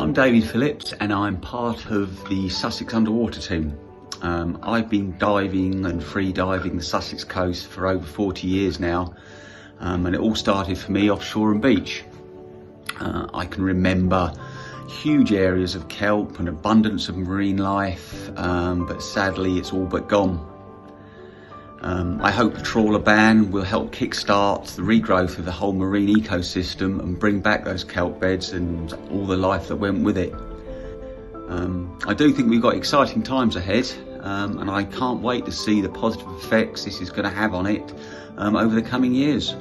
I'm David Phillips and I'm part of the Sussex underwater team. I've been diving and free diving the Sussex coast for over 40 years now, and it all started for me offshore and beach. I can remember huge areas of kelp and abundance of marine life, but sadly it's all but gone. I hope the trawler ban will help kickstart the regrowth of the whole marine ecosystem and bring back those kelp beds and all the life that went with it. I do think we've got exciting times ahead, and I can't wait to see the positive effects this is going to have on it over the coming years.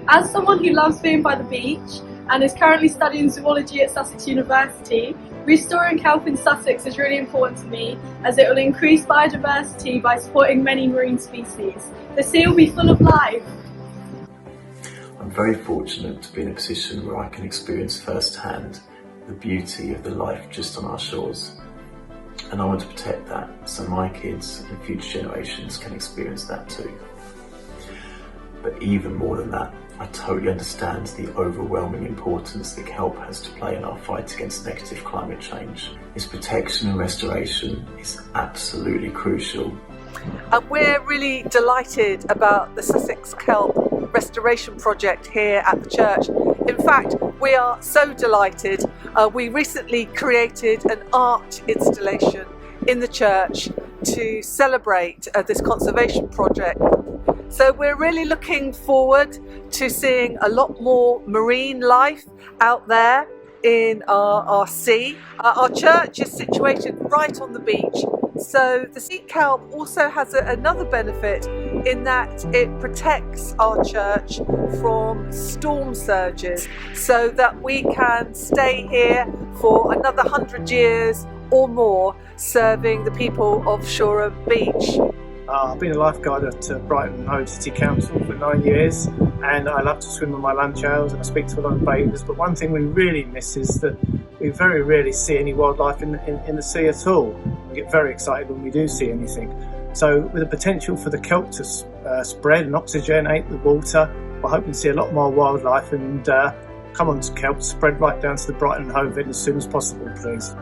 As someone who loves being by the beach and is currently studying zoology at Sussex University, restoring kelp in Sussex is really important to me, as it will increase biodiversity by supporting many marine species. The sea will be full of life. I'm very fortunate to be in a position where I can experience firsthand the beauty of the life just on our shores. And I want to protect that so my kids and future generations can experience that too. But even more than that, I totally understand the overwhelming importance that kelp has to play in our fight against negative climate change. Its protection and restoration is absolutely crucial. And we're really delighted about the Sussex Kelp Restoration Project here at the church. In fact, we are so delighted. We recently created an art installation in the church to celebrate this conservation project. So we're really looking forward to seeing a lot more marine life out there in our sea. Our church is situated right on the beach, so the sea kelp also has another benefit in that it protects our church from storm surges, so that we can stay here for another 100 years or more serving the people of Shoreham Beach. I've been a lifeguard at Brighton and Hove City Council for 9 years, and I love to swim on my lunch hours and I speak to a lot of bathers, but one thing we really miss is that we very rarely see any wildlife in the sea at all. We get very excited when we do see anything. So with the potential for the kelp to spread and oxygenate the water, we're hoping to see a lot more wildlife, and come on kelp, spread right down to the Brighton and Hove end as soon as possible, please.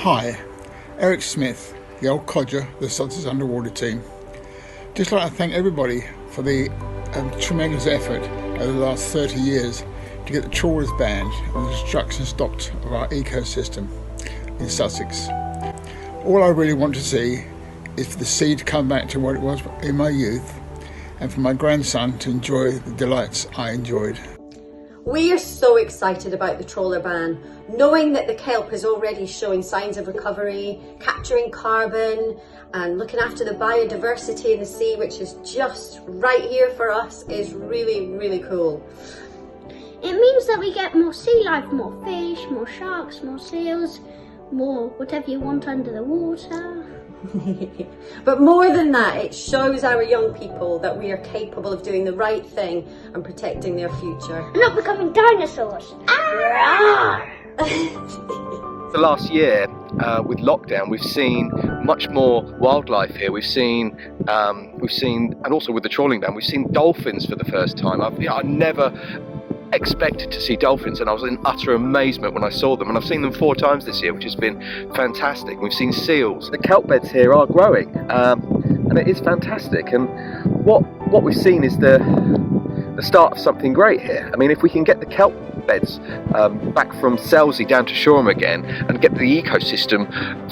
Hi, Eric Smith, the old codger of the Sussex underwater team. Just like to thank everybody for the tremendous effort over the last 30 years to get the trawlers banned and the destruction stopped of our ecosystem in Sussex. All I really want to see is for the sea to come back to what it was in my youth, and for my grandson to enjoy the delights I enjoyed. We are so excited about the trawler ban, knowing that the kelp is already showing signs of recovery, capturing carbon and looking after the biodiversity in the sea, which is just right here for us, is really, really cool. It means that we get more sea life, more fish, more sharks, more seals, more whatever you want under the water. But more than that, it shows our young people that we are capable of doing the right thing and protecting their future. And not becoming dinosaurs. The last year, with lockdown, we've seen much more wildlife here. We've seen, and also with the trawling ban, we've seen dolphins for the first time. I never expected to see dolphins, and I was in utter amazement when I saw them, and I've seen them 4 times this year, which has been fantastic. We've seen seals. The kelp beds here are growing, and it is fantastic, and what we've seen is the start of something great here. I mean, if we can get the kelp beds back from Selsey down to Shoreham again and get the ecosystem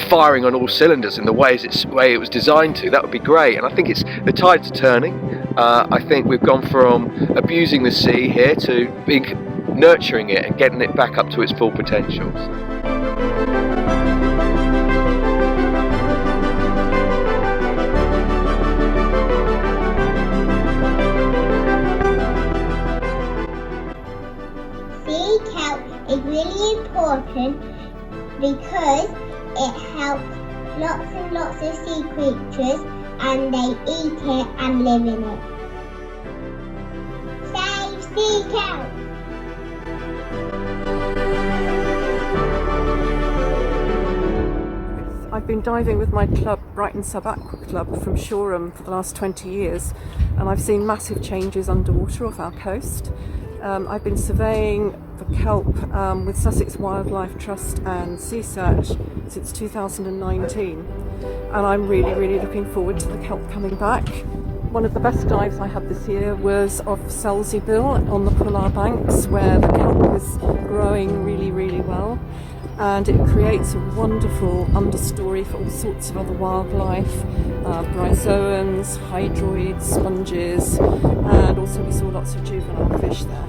firing on all cylinders in the way it was designed to, that would be great. And I think the tide's turning. I think we've gone from abusing the sea here to nurturing it and getting it back up to its full potential. it helps lots and lots of sea creatures, and they eat it and live in it. Save sea kelp! I've been diving with my club, Brighton Sub Aqua Club, from Shoreham for the last 20 years, and I've seen massive changes underwater off our coast. I've been surveying for kelp with Sussex Wildlife Trust and Sea Search since 2019, and I'm really looking forward to the kelp coming back. One of the best dives I had this year was off Selsey Bill on the Polar Banks, where the kelp is growing really well, and it creates a wonderful understory for all sorts of other wildlife, bryozoans, hydroids, sponges, and also we saw lots of juvenile fish there.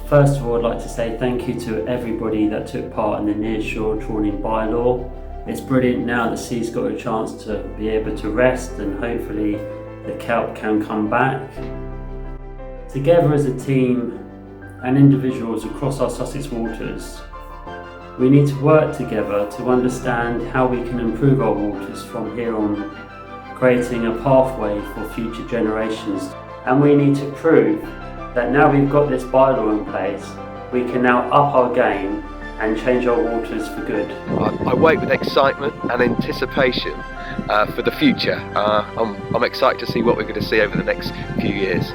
First of all, I'd like to say thank you to everybody that took part in the nearshore trawling bylaw. It's brilliant now the sea's got a chance to be able to rest, and hopefully the kelp can come back. Together as a team and individuals across our Sussex waters, we need to work together to understand how we can improve our waters from here on, creating a pathway for future generations. And we need to prove that now we've got this bylaw in place, we can now up our game and change our waters for good. I wait with excitement and anticipation for the future. I'm excited to see what we're going to see over the next few years.